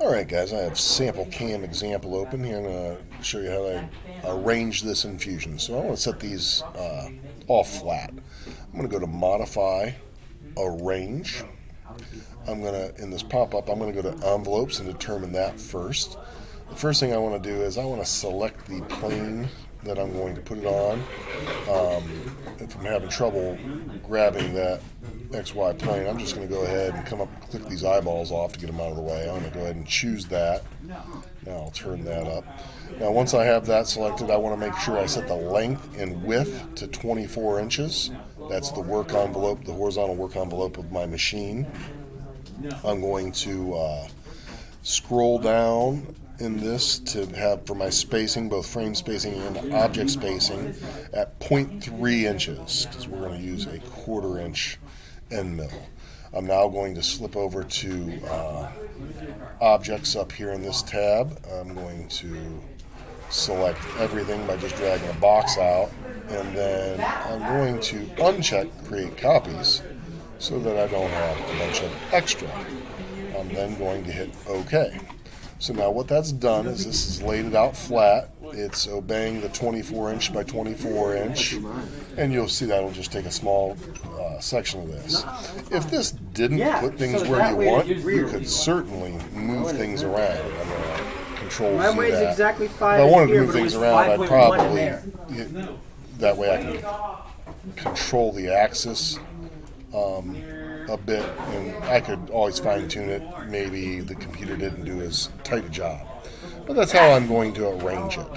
Alright guys, I have sample cam example open here. I'm going to show you how I arrange this in Fusion. So I want to set these all flat. I'm going to go to Modify, Arrange. I'm going to, in this pop-up, I'm going to go to Envelopes and determine that first. The first thing I want to do is I want to select the plane that I'm going to put it on. If I'm having trouble grabbing that XY plane, I'm just going to go ahead and come up and click these eyeballs off to get them out of the way. I'm going to go ahead and choose that. Now I'll turn that up. Now once I have that selected, I want to make sure I set the length and width to 24 inches. That's the work envelope, the horizontal work envelope of my machine. I'm going to scroll down in this to have for my spacing, both frame spacing and object spacing, at 0.3 inches, because we're going to use a 1/4 inch end mill. I'm now going to slip over to objects up here in this tab. I'm going to select everything by just dragging a box out, and then I'm going to uncheck create copies so that I don't have a bunch of extra. I'm then going to hit OK. So now what that's done is this has laid it out flat. It's obeying the 24 inch by 24 inch, and you'll see that'll just take a small section of this. If this didn't put things where you want, you could certainly move things around. I'm going to control Z that. Exactly If I wanted to move things around, I'd probably, that way I can control the axis a bit, and I could always fine-tune it. Maybe the computer didn't do as tight a job. But that's how I'm going to arrange it.